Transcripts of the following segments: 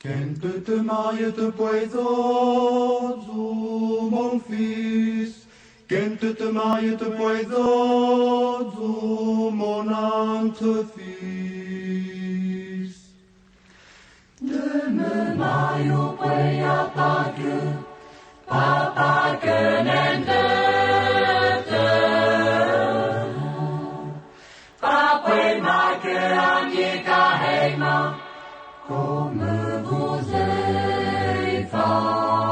Quand te maries te poisos, mon fils, quand te maries te poisos, mon entre-fils. De me maio poia pagu, papa gönen döte. Papui make anjika heima, comme vous failles-vous.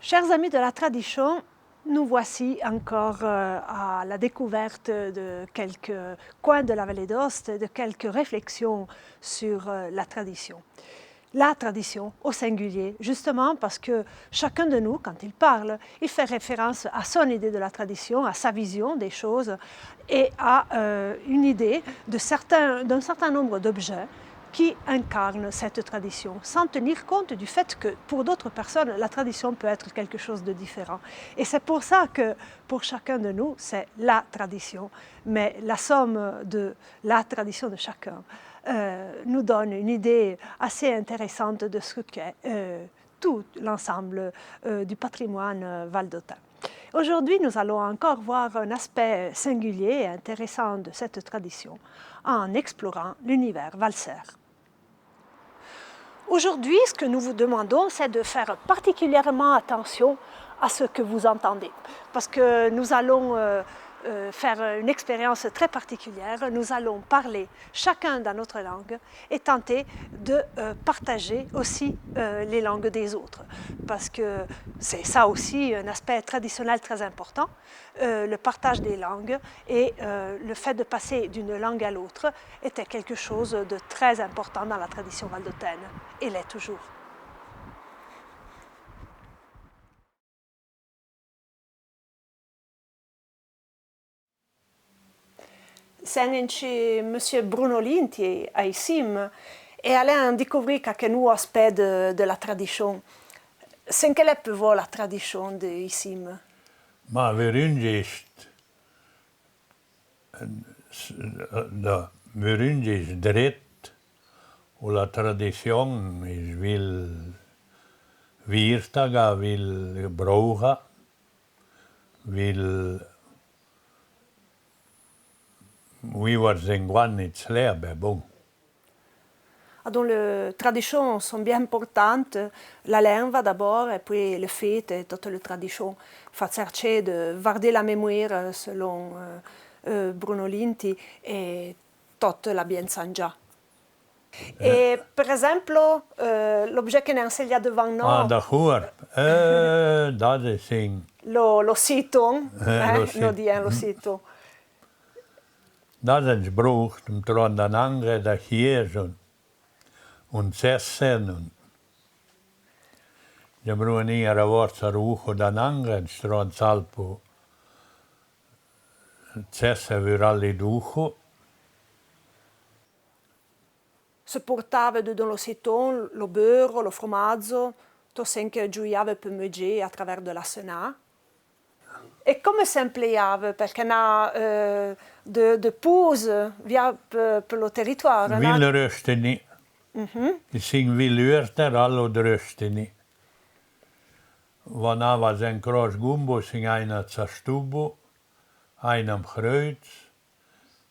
Chers amis de la tradition, nous voici encore à la découverte de quelques coins de la vallée d'Aoste, de quelques réflexions sur la tradition. La tradition au singulier, justement parce que chacun de nous, quand il parle, il fait référence à son idée de la tradition, à sa vision des choses et à une idée d'un certain nombre d'objets qui incarnent cette tradition, sans tenir compte du fait que pour d'autres personnes, la tradition peut être quelque chose de différent. Et c'est pour ça que pour chacun de nous, c'est la tradition, mais la somme de la tradition de chacun nous donne une idée assez intéressante de ce qu'est tout l'ensemble du patrimoine valdôtain. Aujourd'hui, nous allons encore voir un aspect singulier et intéressant de cette tradition en explorant l'univers valser. Aujourd'hui, ce que nous vous demandons, c'est de faire particulièrement attention à ce que vous entendez, parce que nous allons faire une expérience très particulière. Nous allons parler chacun dans notre langue et tenter de partager aussi les langues des autres, parce que c'est ça aussi un aspect traditionnel très important, le partage des langues et le fait de passer d'une langue à l'autre était quelque chose de très important dans la tradition valdôtaine et l'est toujours. Senenci Monsieur Bruno Linti a Isim e allons découvrir quelques nouveaux aspects de la tradition. C'est quelle est pour la tradition de Isim? Ma verungist dret och la tradition is vill virtaga, vill bruja, vill vivere zenguanits lebe, bon. Donc les traditions sont bien importantes, la langue d'abord et puis le fait et toute la tradition fa chercher de garder la mémoire selon Bruno Linti et toute la biensangia. Et par exemple, l'objet che ne insegna devant nous, D'accord, dat is een. lo siton, no dien lo sito. Dat is brucht om tron dan angre da hierzon. Und sessen und jag brukar nere vart ruho dan angren stron salpo sesse viralli duho. Se portava dans lo siton, lo beurre, lo formaggio, tout ce que giuiava per mangiare à travers de la cena. E come si empleiava? Perché na de pause via per lo territorio. Villrösteni. Sin villörter allo drösteni. Vanava sen kros gumbo sin aina tsastubo, ainam kreuz,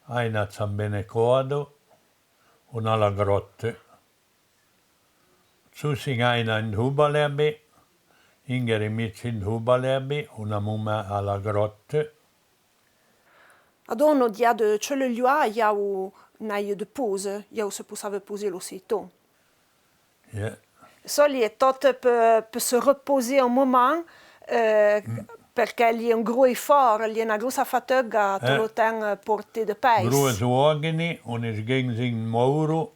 aina zambenecoado, und alla grotte. Zu sin aina in hubalebe, ingeri mit in hubalebe, una mumme alla grotte. Adon dia de celulua iau naie de pause, iau se poussava poser lo siton. Yeah. Ça, il est tout peut se reposer un moment parce qu'il y a un gros effort, il y a une grosse fatigue à tout le temps porté de pace. Große organi und es ging sin Mauro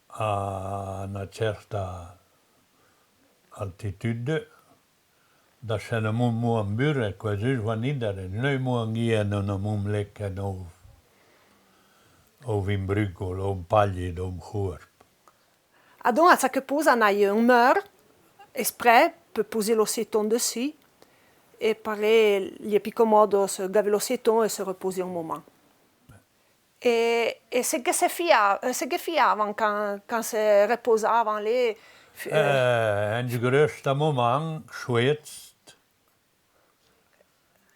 a una certa altitude. Da känner muun byrre, kun syys van idaren. Löi muun gienona muun lekkän ovin brygol, om paljid, om huorp. Ah donc, à ça que pose, on a un mur exprès pour poser le céton dessus. Et pareil, il est plus commode de se gaver le céton et se reposer un moment. Et ce que fiaven quand se reposaven les... En het grootste moment schwitzt.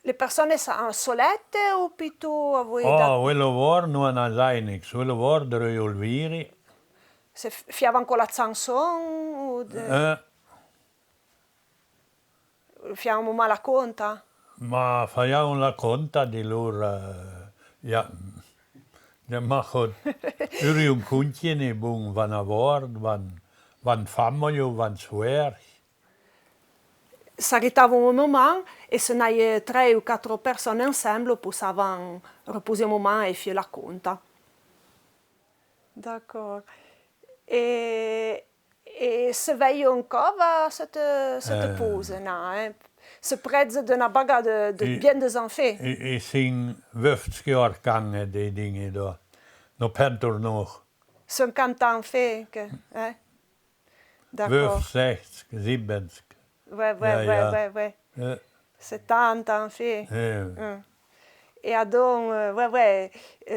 Le personnes en solette ou plutôt voi Quello var non è l'unico, quello var der Olviri. se fiaven con la chanson ou fiaven mal la conta? Ma facciamo la conta di loro, ja, de machen un kuntje ne bung van a word, van familjo, van swer. S'arrêtaven un moment et se n'aille 3 ou 4 personnes ensemble pousaven reposer un moment et faire la conta. D'accord. Et se veille encore cette pause, hein? Se prête d'una baga de bien des enfants. I sing 50 jaar gangen, die dingen daar. No penter nog. 50 enfants, hein? D'accord. 65, 70. Ouais. 70 enfants. Et donc,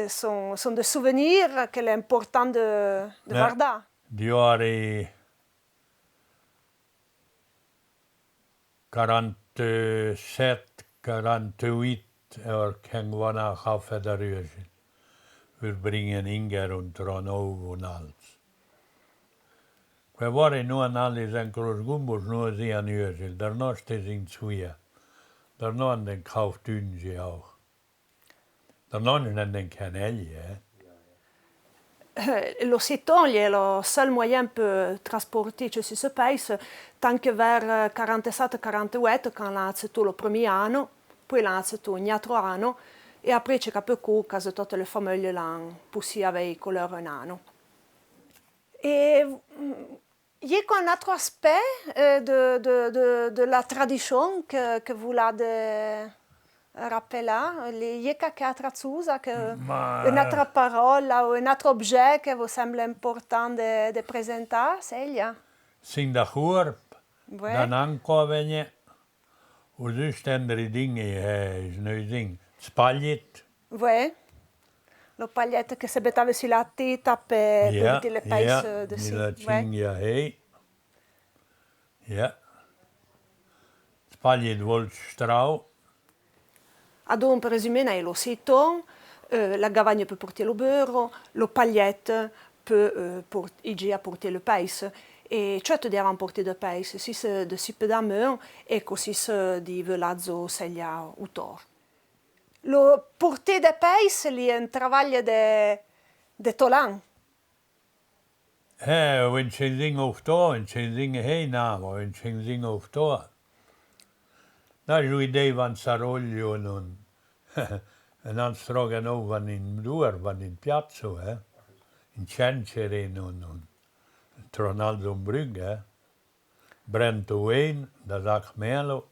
sont des souvenirs qu'il est important de guarder. Die jaren 47, 48 kan wanna gaf der rösen. Wir bringen Inger und Ranov und alles. We waren nu aan alles en Großgumbos nur sehr an Ösel. Daarna sind zwei. Daarna an den Kaufdünse auch. Daarna an den Kanälje. L'Occitan est le seul moyen pour transporter sur ce pays, tant que vers 47-48, quand l'on a tout le premier anno, puis l'on a tout un altro anno, et après c'è capico che tutte le famiglie l'hanno poussé avec leur un anno. Et il y a un autre aspect de la tradition que vous l'avez rappelé. Il y a quelque chose, une autre parole ou un autre objet que vous semble important de présenter, Celia? Singapur, Ouais. dan aankomen je. Hoe dus andere dingen is nu ding. Spaljet. Oui. Le paillette que se mettava sur la tête pour éviter les pais dessus. Ja, ja, hé. Ja. Spaljet wordt strouw. Donc, per résumer, on a l'ossiton, la gavagne peut porter le beurre, le paillette peut porter le pais. E cioè tu devi portare de pais, si c'est de super d'amour et così c'est di velazzo seglia autor. Le porter de pais è un travaglio de tolan. En ze zingen of to, en ze zingen heen namen, en ze zingen of to. Dat is het idee van Saroglio en dan strogen ook van in Duer, van in Piazzo, in Cencere en Tronaldo-Brugge, Brento Wayne, dat is Achmelo.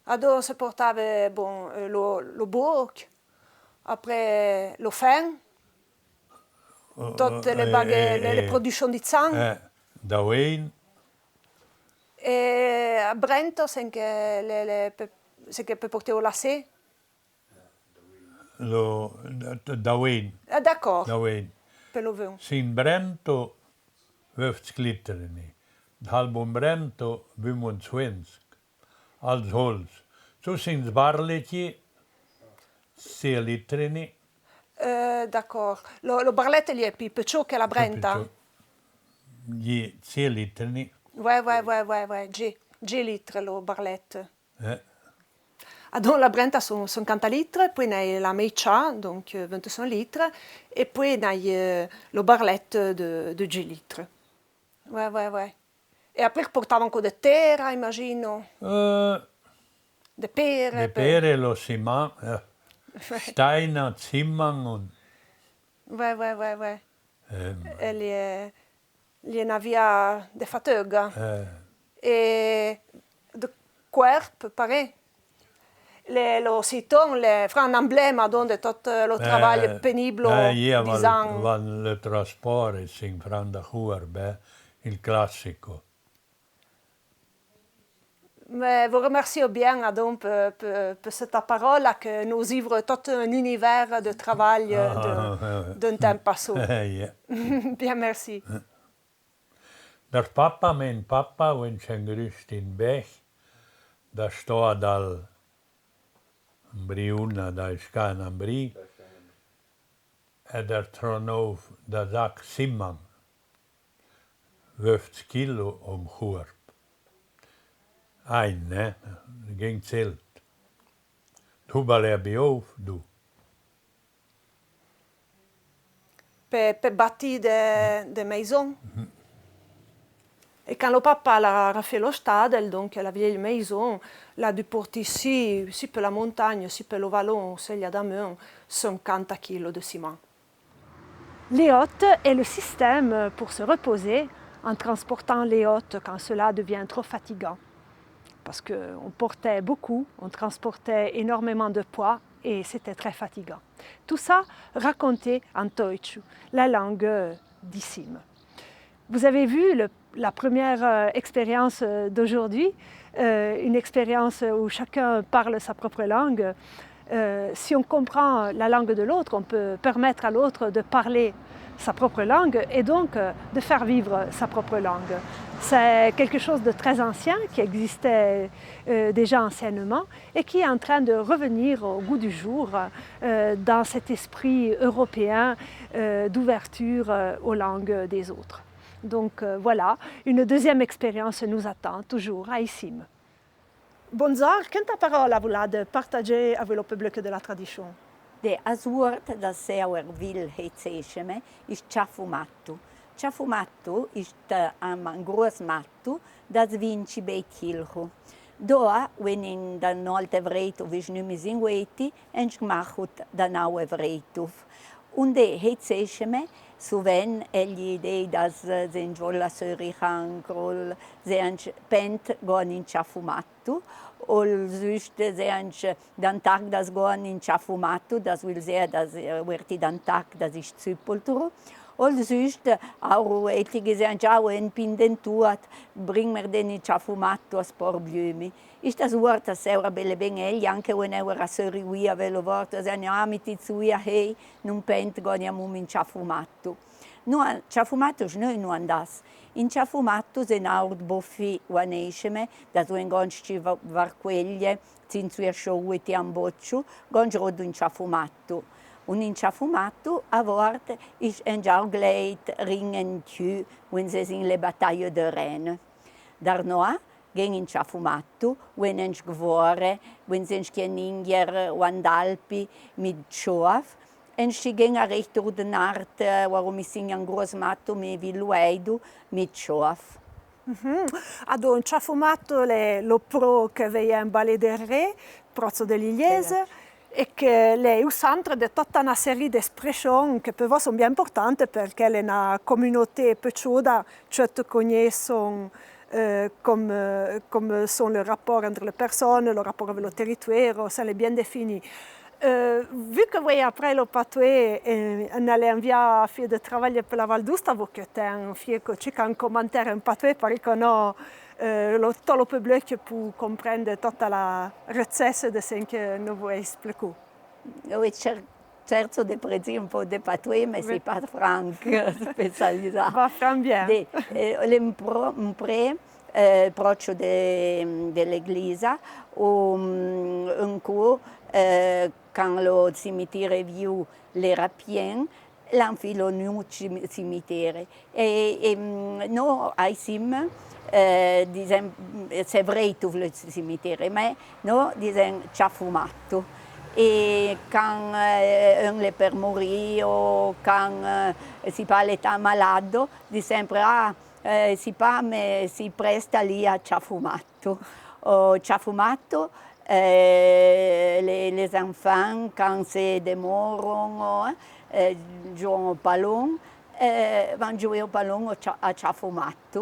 Alors, se portava le bourg, après le fin, toutes les productions di zang. Da Wayne. E a Brento c'est che per portare au lacet. Da Wayne. Ah, d'accord. Da Wayne. Per le vin. Sin Brento vöfts glitterni. Halbom Brento bumon svensk. Alls hålls. Så sin barletje se litterni. D'accord. Le barlette lì è più piccolo che la Brenta. Gli se litterni. Ouais. 10 litres le barlette. Donc la Brenta sont 50 litres, puis on a la Meicia, donc 25 litres, et puis on a le barlette de 10 litres. Ouais. Et après, ils portaient encore de terre, imagino. De pere. De pere, lo ciment. Steine, Zimmern und... Ouais. Il y en avait des fatigues. Et de corps, pareil. Le citon, fra un emblème de tout le travail pénible des ans. Van le trasport sing fra da Huarbe, il classico. Mais vous remercie bien donc, pour cette parole que nous ouvre tout un univers de travail d'un temps passé. Ja. Bien, merci. Der Papa, mein Papa, wenn schon grüßt in Bech, da steht al Briuna, da ist kein Ambri, der Tronov, da sagt Simman, 50 Kilo Korb. Ein, ne? Ging zählt. Du balebi auf, du. Pour bâtir des maisons. Et quand le papa a refait le stade, donc la vieille maison, là du porter ici, sur la montagne, sur le vallon, celle d'Amon, 50 kilos de ciment. Les hôtes est le système pour se reposer en transportant les hôtes quand cela devient trop fatigant. Parce qu'on portait beaucoup, on transportait énormément de poids et c'était très fatigant. Tout ça raconté en Toichu, la langue d'Issim. Vous avez vu la première expérience d'aujourd'hui, une expérience où chacun parle sa propre langue. Si on comprend la langue de l'autre, on peut permettre à l'autre de parler sa propre langue et donc de faire vivre sa propre langue. C'est quelque chose de très ancien qui existait déjà anciennement et qui est en train de revenir au goût du jour dans cet esprit européen d'ouverture aux langues des autres. Donc voilà, une deuxième expérience nous attend toujours à Issim. Bonjour, quelle parole vous de partager avec le public de la tradition? De Azurt da Seuerville heitsecheme ist Chafumattu. Chafumattu ist ein großes Mattu, das vinci bei Kilchu. Doa, wenn in der Nolte Vreituf ist nicht mehr singueti, entschmachut da Naue Vreituf. Und de heitsecheme, so wenn egli dei das sind volla Sörichan, Kroll, sehens pent gon in Chafumattu, ol süste sehens dan Tag das gon in Chafumattu, das will sehr, das wird dan Tag, das ist Züppelturu. Ol süste auch etliche sehens auch en Pindentuat, bring mir den in Chafumattu as por Blümi. Ist das Wort, das sehr belle ben egli, anche wenn a Söri uia velo Wort, das an ja mit zuia hey, nun pent gon ja in Chafumattu. No, Chafumattu ist nicht nur das. In Chafumattu sind auch boffi uanesceme, da tu ingonci varqueglie, zinzuia showeti ambocciu, gongirodu in Chafumattu. Und in Chafumattu a Wort ist ein Jaugleit ringen tü, wenn sie in le Bataille de Rennes. Darnoa ging in Chafumattu, wenn es gewore, wenn sie in Inger Wandalpi mit Schoaf, en si ging recht durch den Art, warum ich singe ein großes Matto mit Villueidu mit Schoaf. Ad un ciafumato lo pro che veia in Ballet del Re, Prozzo dell'Igliese, e che è il centro di tutta una serie di espressioni che per voi sono bien importanti perché è una comunità piaciuta, cioè conoscono come sono i rapporti entre le persone, il rapporto con il territorio, sono bien définis. Vu que voi après le patois on allait enviar fille de travail pour la Val d'Usta, vous que t'es un fille que tu un commentaire en patois parce que non tout le public pour comprendre toute la recette de ce que nous vous expliquons. Oui, certo de prezi un po' de patois, mais c'est pas franc spécialisé. Va franc bien. L'impre proccio dell'Église un cours quand le cimetière viu l'era pieno, l'anfilo nu cimetière. Et nous, à Issim, c'est vrai tout le cimetière, mais nous disons Chafumattu. Et quand on est per mourir ou quand si parle est malade, dit sempre si pas, mais si presta lì a Chafumattu. Chafumattu, les enfants, quand se demourent, jouent au ballon, vont jouer au ballon à Chafumattu.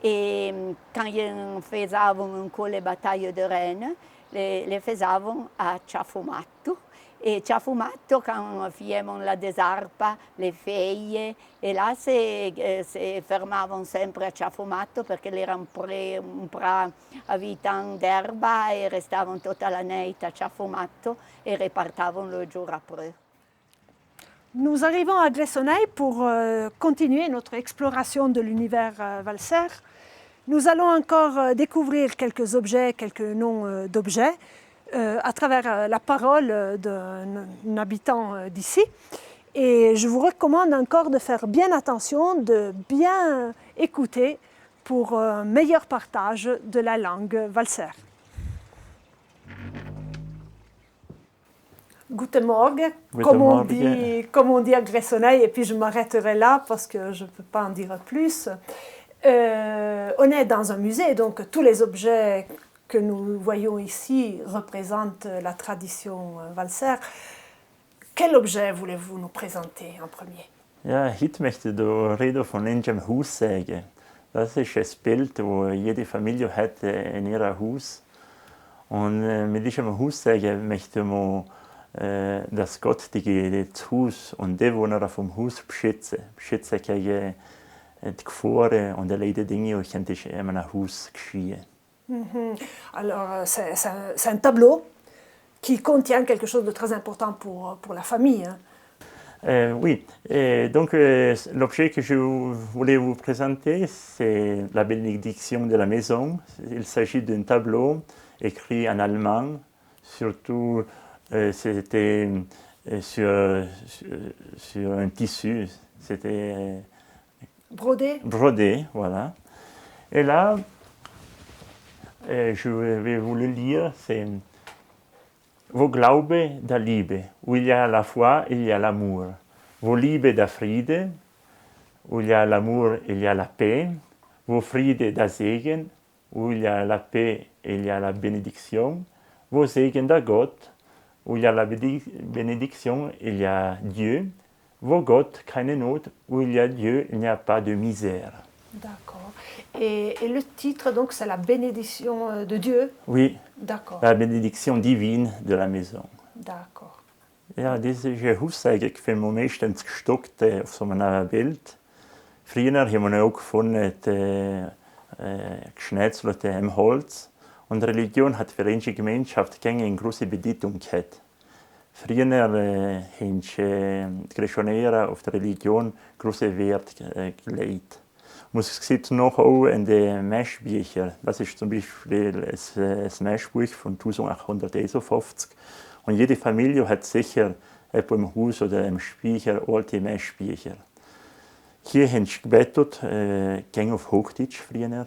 Et quand ils faisaient encore les batailles de Rennes, les faisaient à Chafumattu. Et Ciafumatto, quand on faisait la desarpa, les feuilles, et là, se fermavano sempre a Ciafumatto perché era un pra abitant d'erba e restavano tutta la notte a Ciafumatto e ripartavano le jour après. Nous arrivons à Gressoney pour continuer notre exploration de l'univers valser. Nous allons encore découvrir quelques objets, quelques noms d'objets à travers la parole d'un habitant d'ici. Et je vous recommande encore de faire bien attention, de bien écouter pour un meilleur partage de la langue valser. Guten Morgen, comme on dit à Gressoney, et puis je m'arrêterai là parce que je ne peux pas en dire plus. On est dans un musée, donc tous les objets que nous voyons ici représentent la tradition valser. Quel objet voulez-vous nous présenter en premier? Ja, heute möchte ich reden von einem Haussäge. Das ist ein Bild, das jede Familie hat in ihrem Haus. Und mit diesem Haussäge möchte man, dass Gott das Haus und die Bewohner vom Haus beschützen gegen die Gefahren und die Dinge, die in einem Haus geschehen. Alors, c'est un tableau qui contient quelque chose de très important pour la famille. Hein. Oui, donc l'objet que je voulais vous présenter, c'est la bénédiction de la maison. Il s'agit d'un tableau écrit en allemand, surtout c'était sur un tissu, c'était brodé, voilà. Et là, je vais vous le lire, c'est Wo Glaube, da Liebe, où il y a la foi, il y a l'amour. Wo Liebe, da Friede, où il y a l'amour, il y a la paix. Wo Friede, da Segen, où il y a la paix, il y a la bénédiction. Wo Segen, da Gott, où il y a la bénédiction, il y a Dieu. Wo Gott, keine Not, où il y a Dieu, il n'y a pas de misère. D'accord. Et le titre, donc, c'est la bénédiction de Dieu? Oui. D'accord. La bénédiction divine de la maison. D'accord. Ja, diese Haussäge gefällt mir meistens gestockt auf so einem Bild. Früher haben wir auch gefunden, geschnetzelt im Holz. Und Religion hat für unsere Gemeinschaft eine große Bedeutung gehabt. Früher haben die Gressoneier auf die Religion großen Wert gelegt. Man sieht noch auch in den Meschbüchern. Das ist zum Beispiel das Meschbuch von 1851. Und jede Familie hat sicher etwa im Haus oder im Speicher alte Meschbücher. Hier haben sie gebetet, ging auf Hochdeutsch früher.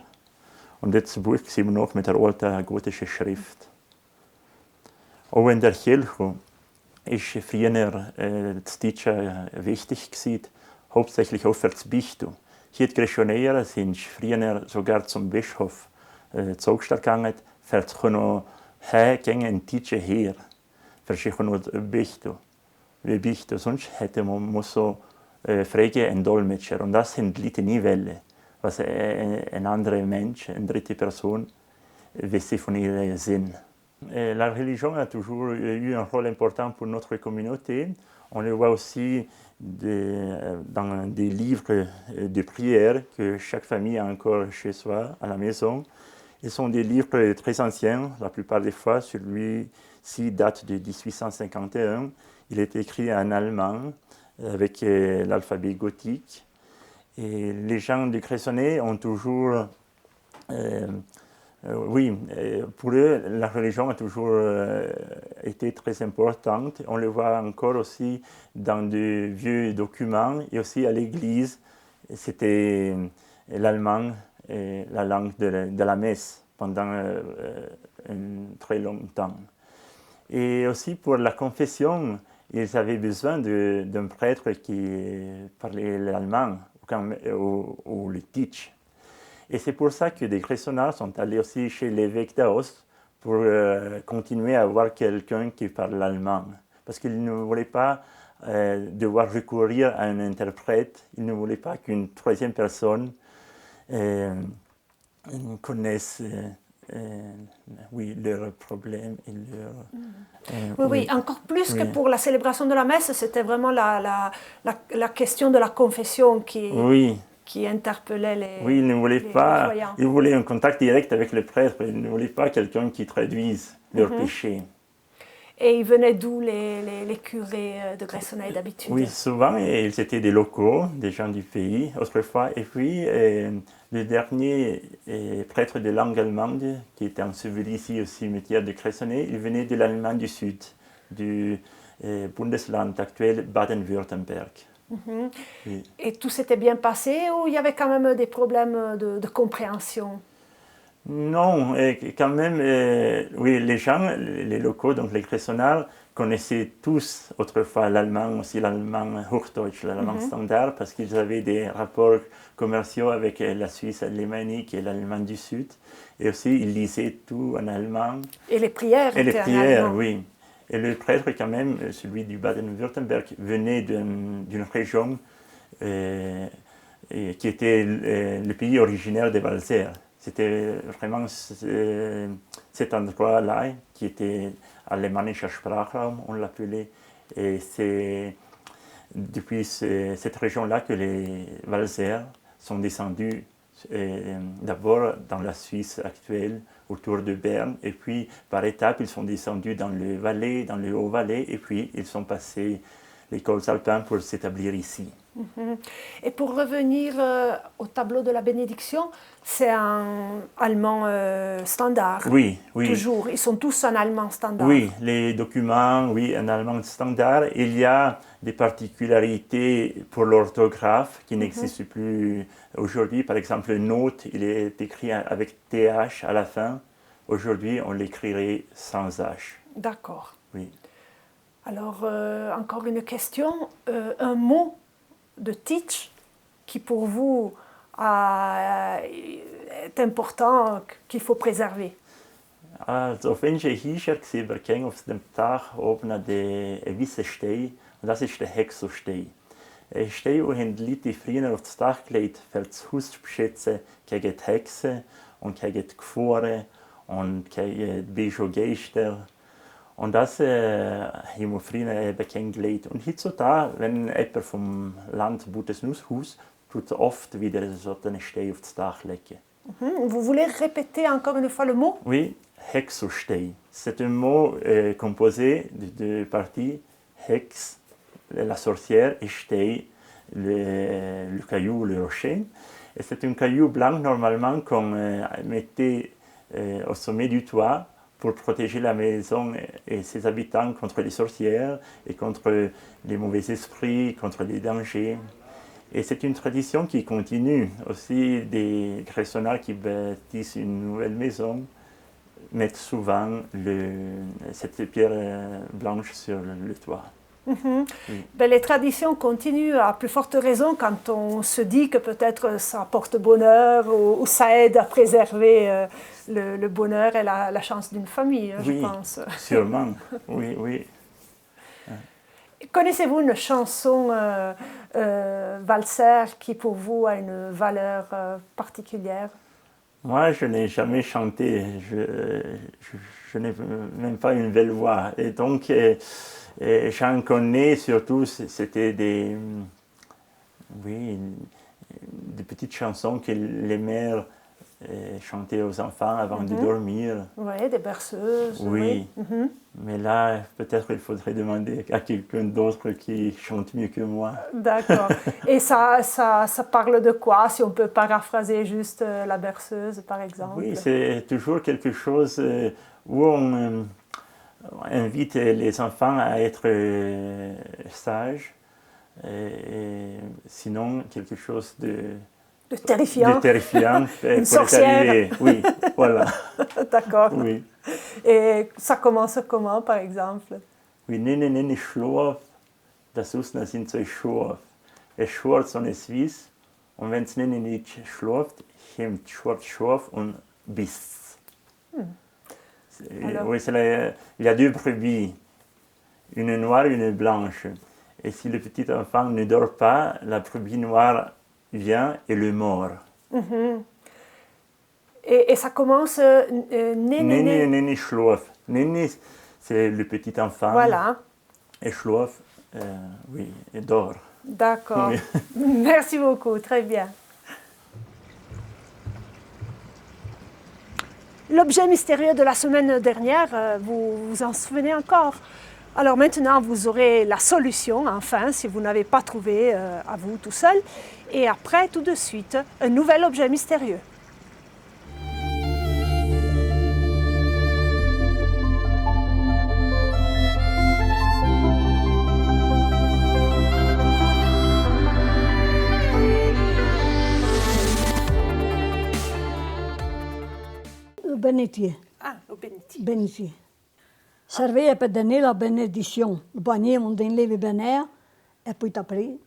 Und das Buch sehen wir noch mit der alten gotischen Schrift. Auch in der Kirche ist früher das Deutsche wichtig gewesen, hauptsächlich auch für das Bistum. Hier die Gressoneier sind früher sogar zum Bischof gegangen, für zu können gehen in Deutsche her, für sich Bistum. Sonst hätte man so fragen einen Dolmetscher. Und das sind Leute nie wollen, was ein anderer Mensch, eine dritte Person, wisse von ihrem Sinn. La religion a toujours eu un rôle important pour notre communauté. On le voit aussi dans des livres de prière que chaque famille a encore chez soi, à la maison. Ils sont des livres très anciens, la plupart des fois. Celui-ci date de 1851. Il est écrit en allemand avec l'alphabet gothique. Et les gens de Gressoney ont toujours... pour eux, la religion a toujours été très importante. On le voit encore aussi dans de vieux documents et aussi à l'église. C'était l'allemand, la langue de la messe pendant un très longtemps. Et aussi pour la confession, ils avaient besoin d'un prêtre qui parlait l'allemand ou le ditch. Et c'est pour ça que des Gressonards sont allés aussi chez l'évêque d'Aoste pour continuer à avoir quelqu'un qui parle l'allemand. Parce qu'ils ne voulaient pas devoir recourir à un interprète, ils ne voulaient pas qu'une troisième personne connaisse oui, leurs problèmes et leurs... Oui, encore plus que Oui. pour la célébration de la messe, c'était vraiment la question de la confession Oui, qui interpellait les, oui, ils ne voulaient les pas, croyants. ils voulaient un contact direct avec le prêtre, ils ne voulaient pas quelqu'un qui traduise leurs péchés. Et ils venaient d'où les curés de Gressoney d'habitude? Oui, souvent, ils étaient des locaux, des gens du pays, autrefois. Et puis, le dernier prêtre de langue allemande, qui était enseveli ici au cimetière de Gressoney, il venait de l'Allemagne du Sud, du Bundesland actuel Baden-Württemberg. Oui. Et tout s'était bien passé ou il y avait quand même des problèmes de compréhension? Non, et quand même, oui, les gens, les locaux, donc les Gressonards, connaissaient tous autrefois l'allemand, aussi l'allemand Hochdeutsch, l'allemand standard, parce qu'ils avaient des rapports commerciaux avec la Suisse alémanique et l'Allemagne du Sud. Et aussi, ils lisaient tout en allemand. Et les prières Et les étaient en prières, allemand. oui. Et le prêtre, quand même, celui du Baden-Württemberg, venait d'une région qui était le pays originaire des Walser. C'était vraiment cet endroit-là qui était alemannischer Sprachraum, on l'appelait. Et c'est depuis cette région-là que les Walser sont descendus d'abord dans la Suisse actuelle, autour de Berne, et puis par étapes, ils sont descendus dans le Valais, dans le Haut-Valais, et puis ils sont passés les Cols alpins pour s'établir ici. Et pour revenir au tableau de la bénédiction, c'est un allemand standard. Oui, oui. Toujours, ils sont tous en allemand standard. Oui, les documents, oui, en allemand standard. Il y a des particularités pour l'orthographe qui n'existent plus aujourd'hui. Par exemple, note, il est écrit avec TH à la fin. Aujourd'hui, on l'écrirait sans H. D'accord. Oui. Alors, encore une question. Un mot de teach qui pour vous est important, qu'il faut préserver? Also, wenn ich hier gesehen auf dem Dach oben an der weißen Stein, und das ist der Hexostei. Ein Stein, den die früher auf das Dach gelegt für das Haus zu beschützen gegen die Hexen und gegen die Gefahren und gegen die bösen Geister. Und das haben wir früher eben gelegt. Und heutzutage, wenn jemand vom Land baut ein neues Haus, tut er oft wieder so einen Stein auf das Dach legen. Vous voulez répéter encore une fois le mot? Oui, Hexostei. C'est un mot composé de deux parties. Hex, la sorcière, et Stei, le caillou, le rocher. Et c'est un caillou blanc normalement qu'on mettait au sommet du toit pour protéger la maison et ses habitants contre les sorcières et contre les mauvais esprits, contre les dangers. Et c'est une tradition qui continue. Aussi, des Gressonards qui bâtissent une nouvelle maison mettent souvent cette pierre blanche sur le toit. Oui. Ben, les traditions continuent à plus forte raison quand on se dit que peut-être ça apporte bonheur ou ça aide à préserver le bonheur et la chance d'une famille, Oui, je pense. sûrement. Oui, oui. Connaissez-vous une chanson valser qui pour vous a une valeur particulière? Moi, je n'ai jamais chanté. Je n'ai même pas une belle voix. Et donc, j'en connais surtout, c'était des petites chansons que les mères chantaient aux enfants avant de dormir. Oui, des berceuses. Oui. Mais là, peut-être il faudrait demander à quelqu'un d'autre qui chante mieux que moi. D'accord. Et ça parle de quoi, si on peut paraphraser juste la berceuse, par exemple? Oui, c'est toujours quelque chose où on invite les enfants à être sages, et sinon quelque chose de terrifiant. De terrifiant Une pour sorcière. les arriver. Oui, voilà. D'accord. Oui. Et ça commence comment, par exemple? Oui, nene schlaf, das Usna sind zwei Schorf. Es schort so eine Swiss, und wenn es nicht schlaft, kommt schwarz Schorf und Biss. Alors. Oui, il y a deux brebis, une noire et une blanche. Et si le petit enfant ne dort pas, la brebis noire vient et le mord. Et ça commence Néné. Néni et Néni Schlof. Néni, c'est le petit enfant. Voilà. Et Schlof, oui, et dort. D'accord. Oui. Merci beaucoup, très bien. L'objet mystérieux de la semaine dernière, vous vous en souvenez encore? Alors maintenant, vous aurez la solution, enfin, si vous n'avez pas trouvé à vous tout seul. Et après, tout de suite, un nouvel objet mystérieux. Il benetier. Ah, au bénitier. Benetier. Serveva per dare la benedizione. Il bagnevano in levi benea e poi t'apri.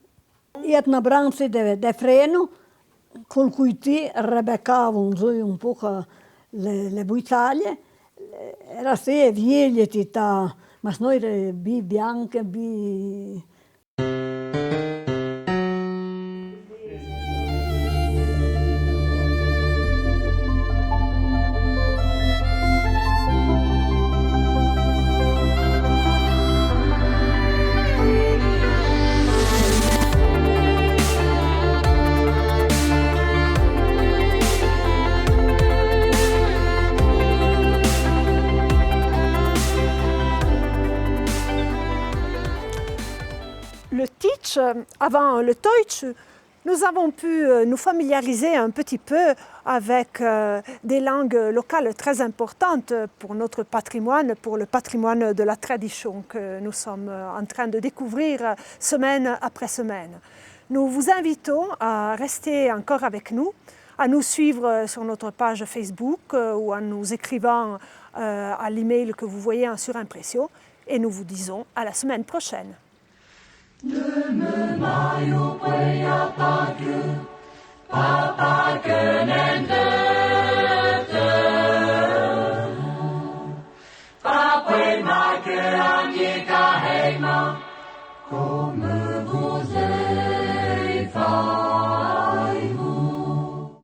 E una branza di freno col cui ti arrebeccavano un po' le buitaglie. Era se vieglie tita, ma noi era bianche, Le Teach, avant le Teutsch, nous avons pu nous familiariser un petit peu avec des langues locales très importantes pour notre patrimoine, pour le patrimoine de la tradition que nous sommes en train de découvrir semaine après semaine. Nous vous invitons à rester encore avec nous, à nous suivre sur notre page Facebook ou en nous écrivant à l'email que vous voyez en surimpression et nous vous disons à la semaine prochaine. Ne me maio prea tacu, papa